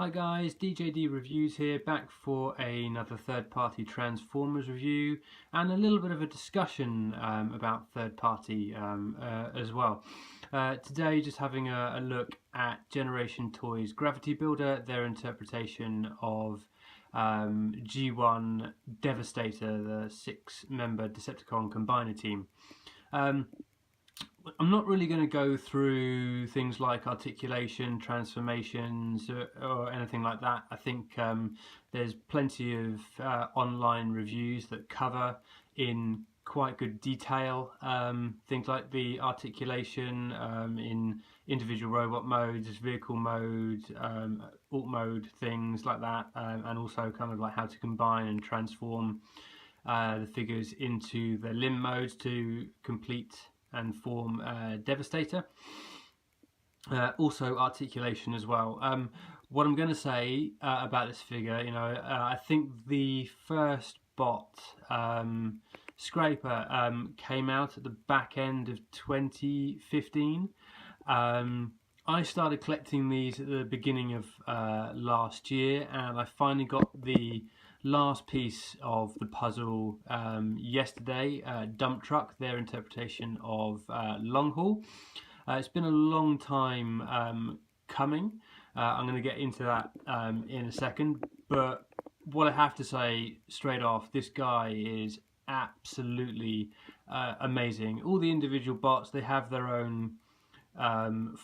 Hi guys, DJD Reviews here, back for another third-party Transformers review and a little bit of a discussion about third-party as well. Today just having a look at Generation Toys Gravity Builder, their interpretation of G1 Devastator, the 6-member Decepticon combiner team. I'm not really going to go through things like articulation, transformations, or anything like that. I think there's plenty of online reviews that cover in quite good detail things like the articulation in individual robot modes, vehicle mode, alt mode, things like that, and also kind of like how to combine and transform the figures into the limb modes to complete and form Devastator. Also articulation as well. What I'm going to say about this figure, I think the first bot Scraper came out at the back end of 2015. I started collecting these at the beginning of last year, and I finally got the last piece of the puzzle yesterday. Dump Truck, their interpretation of Long Haul. It's been a long time coming. I'm going to get into that in a second, but what I have to say straight off, this guy is absolutely amazing. All the individual bots, they have their own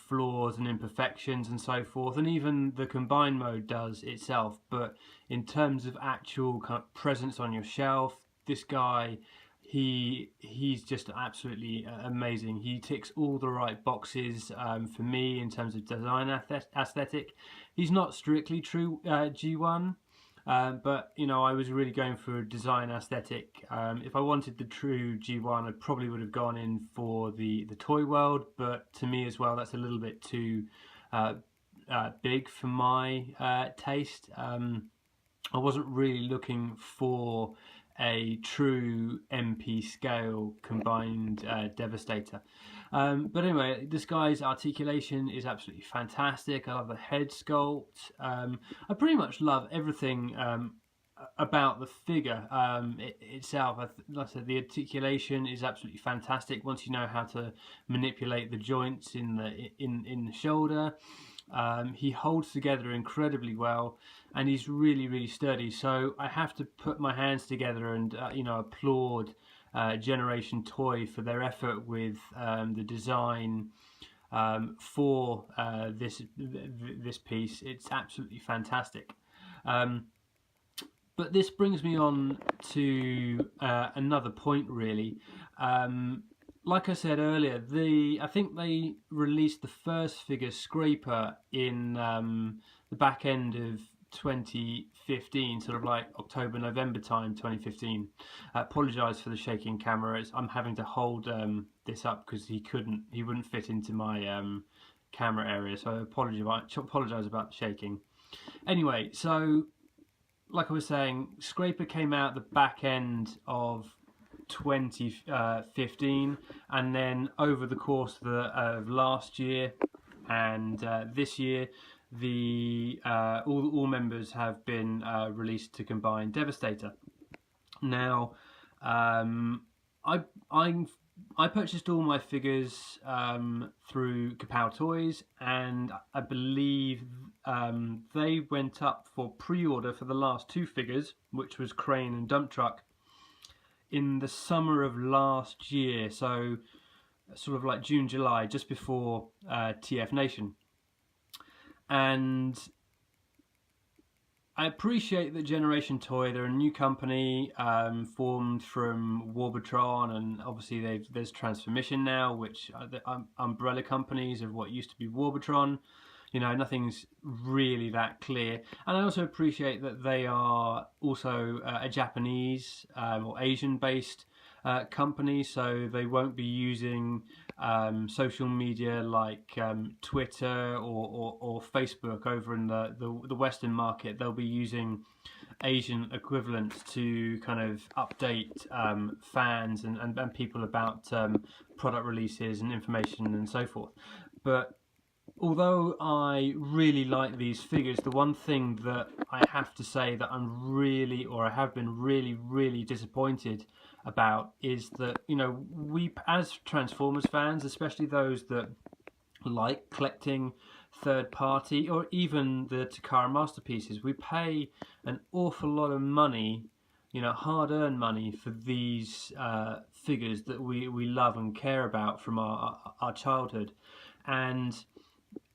flaws and imperfections and so forth, and even the combine mode does itself, but in terms of actual kind of presence on your shelf, this guy, he's just absolutely amazing. He ticks all the right boxes for me in terms of design aesthetic. He's not strictly true G1, but I was really going for a design aesthetic. If I wanted the true G1, I probably would have gone in for the toy world, but to me as well, that's a little bit too big for my taste. I wasn't really looking for a true MP scale combined Devastator. But anyway, this guy's articulation is absolutely fantastic. I love the head sculpt. I pretty much love everything about the figure itself. Like I said, the articulation is absolutely fantastic once you know how to manipulate the joints in the shoulder. He holds together incredibly well, and he's really sturdy. So I have to put my hands together and applaud Generation Toy for their effort with the design for this piece. It's absolutely fantastic. But this brings me on to another point, really. Like I said earlier, I think they released the first figure, Scraper, in the back end of 2015, sort of like October, November time, 2015. I apologise for the shaking camera. I'm having to hold this up because he wouldn't fit into my camera area, so I apologise about the shaking. Anyway, so like I was saying, Scraper came out the back end of 2015, and then over the course of last year and this year, all members have been released to combine Devastator. Now, I purchased all my figures through Kapow Toys, and I believe they went up for pre-order for the last two figures, which was Crane and Dump Truck, in the summer of last year, so sort of like June, July, just before TF Nation. And I appreciate that Generation Toy, they're a new company formed from Warbotron, and obviously there's Transformation now, which are the umbrella companies of what used to be Warbotron. Nothing's really that clear. And I also appreciate that they are also a Japanese or Asian based company, so they won't be using social media like Twitter or Facebook over in the Western market. They'll be using Asian equivalents to kind of update fans and people about product releases and information and so forth. But although I really like these figures, the one thing that I have to say that I'm really, or I have been really, really disappointed about is that, you know, we as Transformers fans, especially those that like collecting third party or even the Takara masterpieces, we pay an awful lot of money, you know, hard earned money for these figures that we love and care about from our childhood. And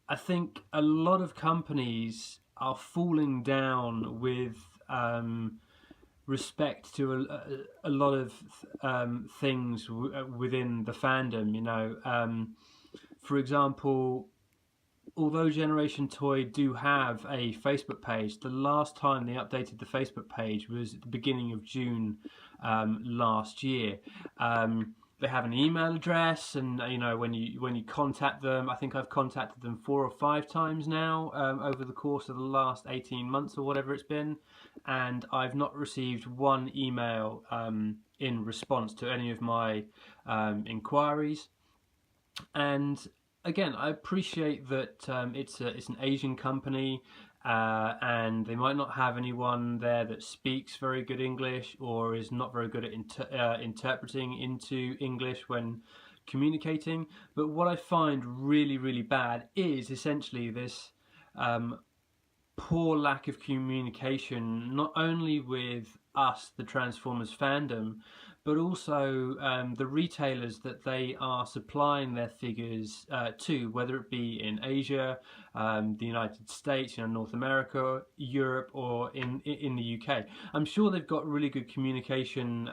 I think a lot of companies are falling down with respect to a lot of things within the fandom. You know, for example, although Generation Toy do have a Facebook page, the last time they updated the Facebook page was at the beginning of June last year. They have an email address, and you know, when you contact them, I think I've contacted them 4 or 5 times now over the course of the last 18 months or whatever it's been, and I've not received one email in response to any of my inquiries. And again, I appreciate that it's an Asian company, and they might not have anyone there that speaks very good English or is not very good at interpreting into English when communicating. But what I find really, really bad is essentially this poor lack of communication, not only with us, the Transformers fandom, but also the retailers that they are supplying their figures to, whether it be in Asia, the United States, you know, North America, Europe, or in the UK. I'm sure they've got really good communication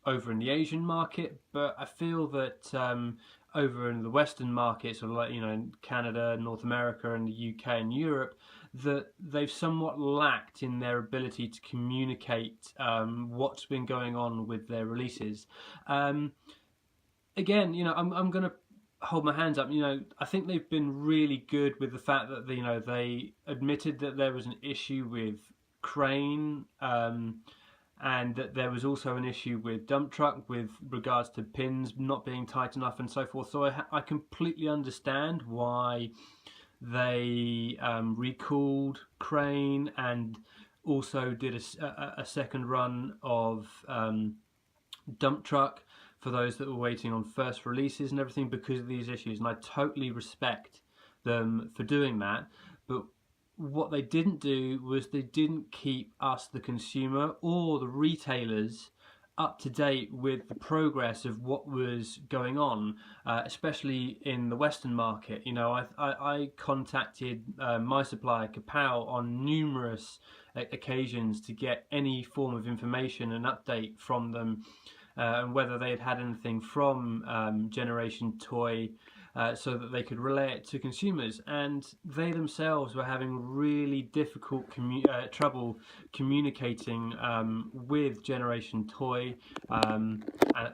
over in the Asian market, but I feel that over in the Western markets, or like, you know, Canada, North America, and the UK and Europe, that they've somewhat lacked in their ability to communicate what's been going on with their releases. Again, you know, I'm going to hold my hands up. You know, I think they've been really good with the fact that you know, they admitted that there was an issue with Crane. And that there was also an issue with Dump Truck with regards to pins not being tight enough and so forth. So I completely understand why they recalled Crane and also did a second run of Dump Truck for those that were waiting on first releases and everything because of these issues. And I totally respect them for doing that. But what they didn't do was they didn't keep us, the consumer, or the retailers up to date with the progress of what was going on, especially in the Western market. You know, I contacted my supplier, Kapow, on numerous occasions to get any form of information and update from them, and whether they had anything from Generation Toy, so that they could relay it to consumers. And they themselves were having really difficult trouble communicating with Generation Toy,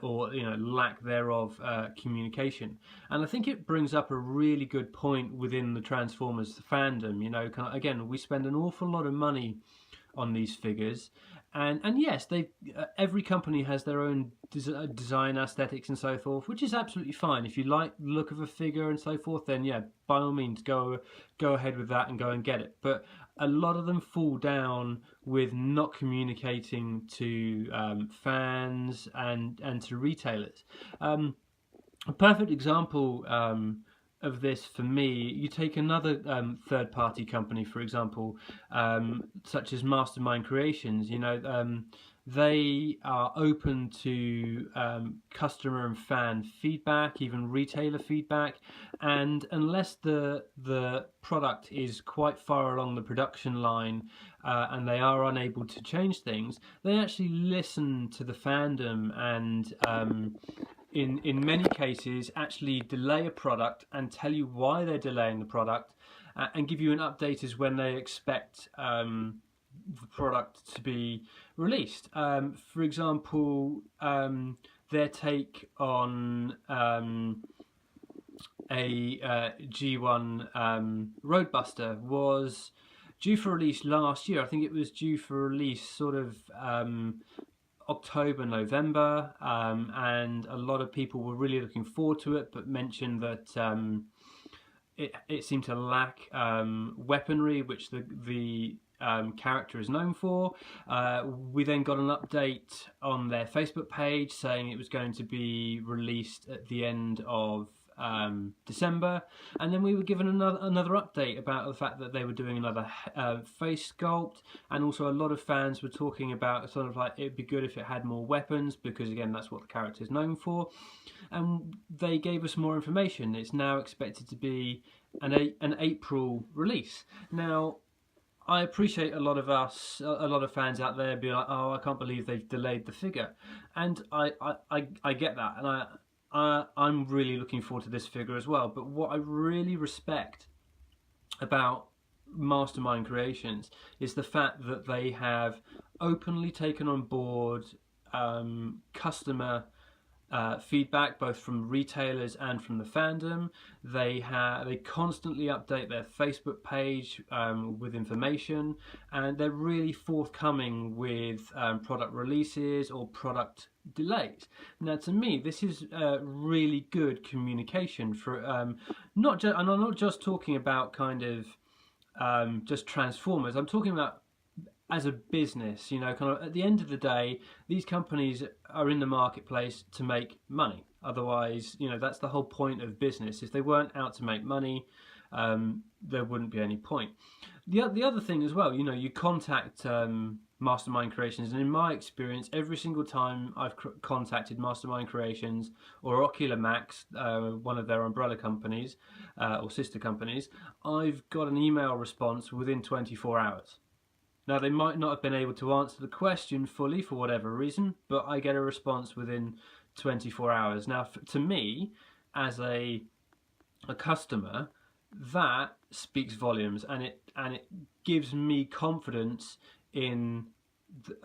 or you know, lack thereof communication. And I think it brings up a really good point within the Transformers fandom. You know, again, we spend an awful lot of money on these figures, and yes, they every company has their own design aesthetics and so forth, which is absolutely fine. If you like the look of a figure and so forth, then yeah, by all means go ahead with that and go and get it. But a lot of them fall down with not communicating to fans and to retailers. A perfect example of this for me, you take another third-party company, for example, such as Mastermind Creations. You know, they are open to customer and fan feedback, even retailer feedback, and unless the product is quite far along the production line and they are unable to change things, they actually listen to the fandom and in many cases actually delay a product and tell you why they're delaying the product, and give you an update as when they expect the product to be released. For example, their take on a G1 Roadbuster was due for release last year. I think it was due for release sort of October, November, and a lot of people were really looking forward to it, but mentioned that it seemed to lack weaponry, which the character is known for. We then got an update on their Facebook page saying it was going to be released at the end of December, and then we were given another update about the fact that they were doing another face sculpt, and also a lot of fans were talking about sort of like it'd be good if it had more weapons, because again that's what the character is known for. And they gave us more information. It's now expected to be an April release. Now, I appreciate a lot of fans out there being like, oh, I can't believe they've delayed the figure, and I get that, and I'm really looking forward to this figure as well. But what I really respect about Mastermind Creations is the fact that they have openly taken on board customer feedback, both from retailers and from the fandom. They constantly update their Facebook page with information, and they're really forthcoming with product releases or product delays. Now, to me, this is really good communication for not just, and I'm not just talking about kind of just Transformers. I'm talking about as a business, you know, kind of at the end of the day, these companies are in the marketplace to make money. Otherwise, you know, that's the whole point of business. If they weren't out to make money, there wouldn't be any point. The other thing as well, you know, you contact Mastermind Creations, and in my experience, every single time I've contacted Mastermind Creations or Ocular Max, one of their umbrella companies or sister companies, I've got an email response within 24 hours. Now, they might not have been able to answer the question fully for whatever reason, but I get a response within 24 hours. Now, to me, as a customer, that speaks volumes, and it gives me confidence in the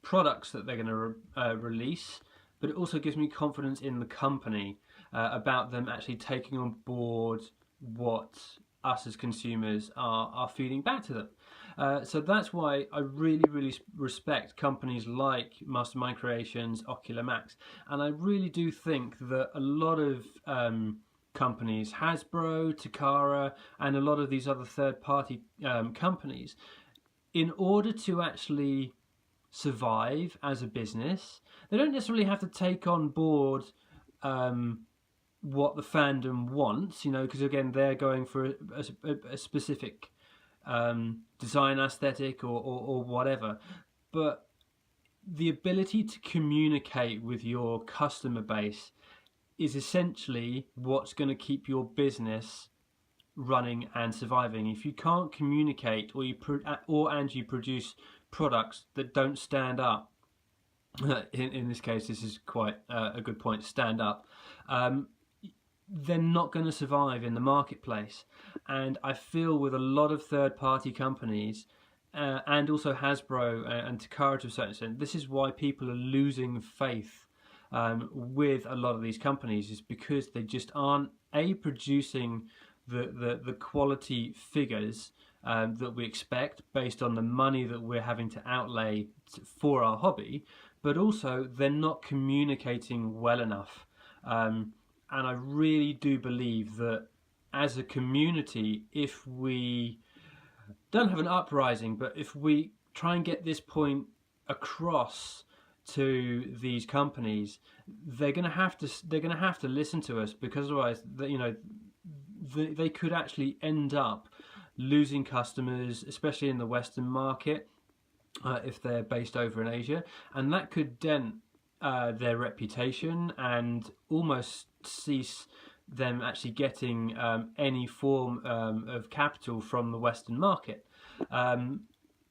products that they're going to release, but it also gives me confidence in the company about them actually taking on board what us as consumers are feeding back to them. So that's why I really respect companies like Mastermind Creations, Ocular Max, and I really do think that a lot of companies, Hasbro, Takara, and a lot of these other third-party companies, in order to actually survive as a business, they don't necessarily have to take on board what the fandom wants, you know, because again they're going for a specific design aesthetic or whatever, but the ability to communicate with your customer base is essentially what's going to keep your business running and surviving. If you can't communicate, or you produce products that don't stand up, in this case this is quite a good point, stand up, they're not going to survive in the marketplace. And I feel with a lot of third-party companies, and also Hasbro and Takara to a certain extent, this is why people are losing faith with a lot of these companies, is because they just aren't producing the quality figures that we expect based on the money that we're having to outlay for our hobby, but also they're not communicating well enough. And I really do believe that as a community, if we don't have an uprising, but if we try and get this point across to these companies, they're going to have to listen to us, because otherwise, you know, they could actually end up losing customers, especially in the Western market, if they're based over in Asia, and that could dent their reputation and almost cease them actually getting any form of capital from the Western market.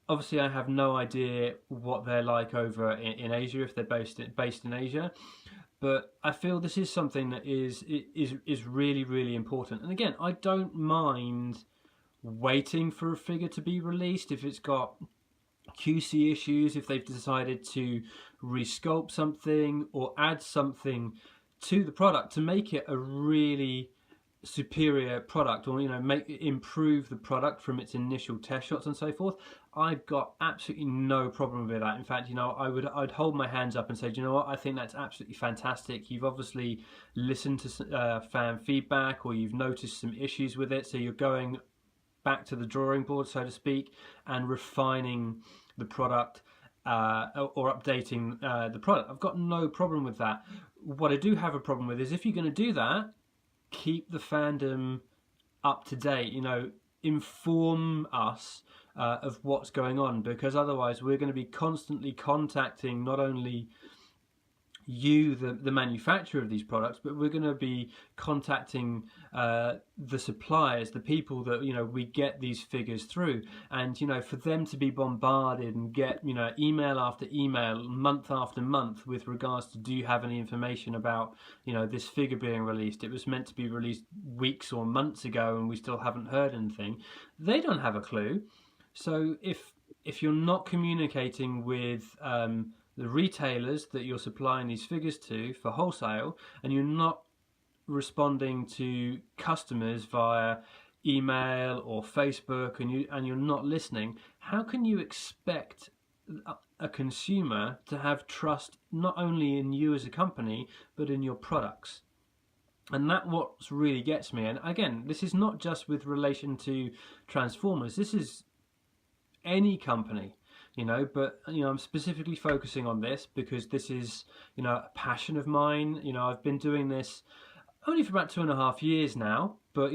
Obviously, I have no idea what they're like over in Asia, if they're based in Asia, but I feel this is something that is really important. And again, I don't mind waiting for a figure to be released if it's got QC issues, if they've decided to resculpt something or add something to the product to make it a really superior product, or, you know, improve the product from its initial test shots and so forth. I've got absolutely no problem with that. In fact, I'd hold my hands up and say, do you know what? I think that's absolutely fantastic. You've obviously listened to fan feedback, or you've noticed some issues with it, so you're going back to the drawing board, so to speak, and refining the product, or updating the product. I've got no problem with that. What I do have a problem with is, if you're going to do that, keep the fandom up to date. Inform us of what's going on, because otherwise we're going to be constantly contacting not only you, the manufacturer of these products, but we're going to be contacting the suppliers, the people that we get these figures through, and for them to be bombarded and get email after email, month after month, with regards to, do you have any information about this figure being released? It was meant to be released weeks or months ago and we still haven't heard anything. They don't have a clue. So if you're not communicating with the retailers that you're supplying these figures to for wholesale, and you're not responding to customers via email or Facebook, and you're not listening, how can you expect a consumer to have trust not only in you as a company, but in your products? And that's what really gets me. And again, this is not just with relation to Transformers. This is any company. But I'm specifically focusing on this because this is a passion of mine. I've been doing this only for about 2.5 years now, but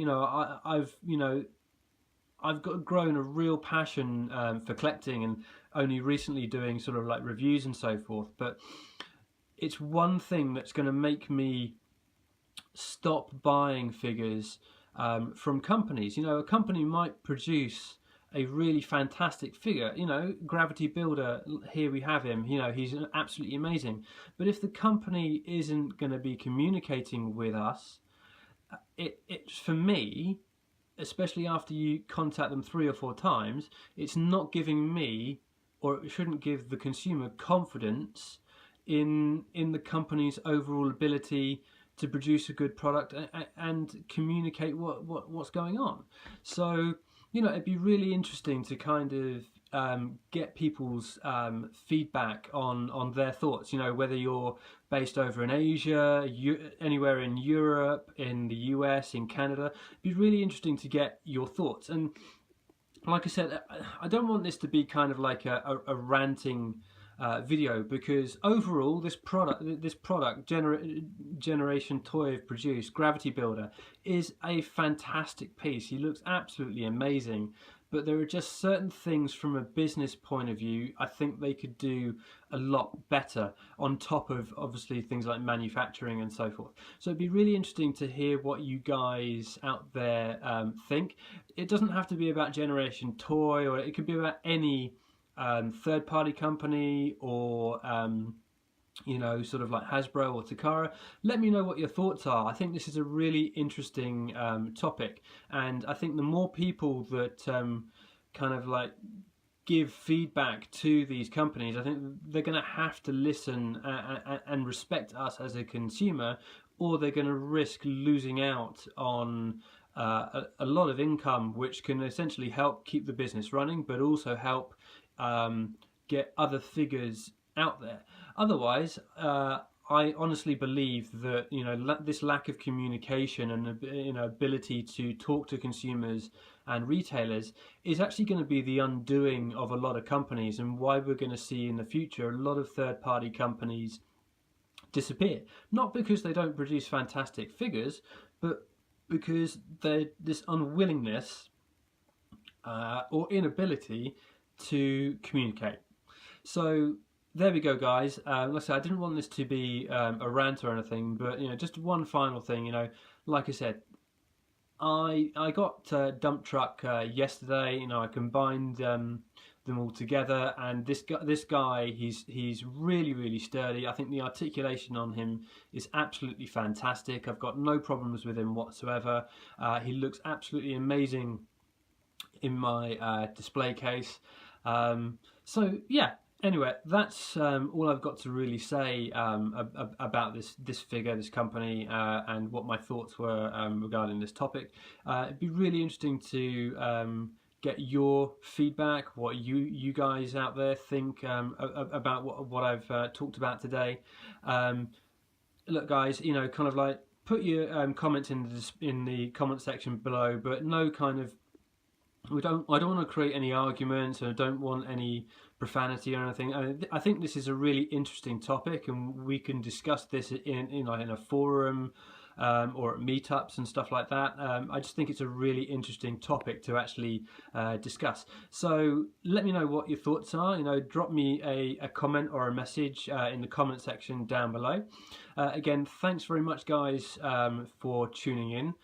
I've grown a real passion for collecting, and only recently doing sort of like reviews and so forth. But it's one thing that's going to make me stop buying figures from companies. A company might produce a really fantastic figure, Gravity Builder, here we have him, he's absolutely amazing. But if the company isn't going to be communicating with us, it's for me, especially after you contact them 3 or 4 times, it's not giving me, or it shouldn't give the consumer, confidence in the company's overall ability to produce a good product and communicate what's going on. So it'd be really interesting to kind of get people's feedback on their thoughts. Whether you're based over in Asia, anywhere in Europe, in the US, in Canada, it'd be really interesting to get your thoughts. And like I said, I don't want this to be kind of like a ranting video, because overall this product Generation Toy have produced, Gravity Builder, is a fantastic piece. He looks absolutely amazing, but there are just certain things from a business point of view I think they could do a lot better, on top of obviously things like manufacturing and so forth. So it'd be really interesting to hear what you guys out there think. It doesn't have to be about Generation Toy, or it could be about any third-party company, or sort of like Hasbro or Takara. Let me know what your thoughts are. I think this is a really interesting topic, and I think the more people that kind of like give feedback to these companies, I think they're going to have to listen and respect us as a consumer, or they're going to risk losing out on a lot of income, which can essentially help keep the business running, but also help get other figures out there. Otherwise, I honestly believe that this lack of communication and ability to talk to consumers and retailers is actually going to be the undoing of a lot of companies, and why we're going to see in the future a lot of third-party companies disappear. Not because they don't produce fantastic figures, but because they're this unwillingness or inability to communicate. So there we go, guys. Like I said, I didn't want this to be a rant or anything, but just one final thing. Like I said, I got Dump Truck yesterday. I combined them all together, and this guy, he's really sturdy. I think the articulation on him is absolutely fantastic. I've got no problems with him whatsoever. He looks absolutely amazing in my display case. So yeah, anyway, that's all I've got to really say about this figure, this company, and what my thoughts were regarding this topic. It'd be really interesting to get your feedback, what you guys out there think about what I've talked about today. Look, guys, you know, kind of like put your comments in the comment section below, but no kind of, I don't want to create any arguments, and I don't want any profanity or anything. I think this is a really interesting topic, and we can discuss this in a forum or at meetups and stuff like that. I just think it's a really interesting topic to actually discuss. So let me know what your thoughts are. You know, drop me a comment or a message in the comment section down below. Again, thanks very much, guys, for tuning in.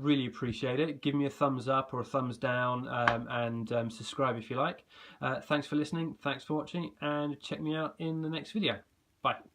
Really appreciate it. Give me a thumbs up or a thumbs down, and subscribe if you like. Thanks for listening, thanks for watching, and check me out in the next video. Bye.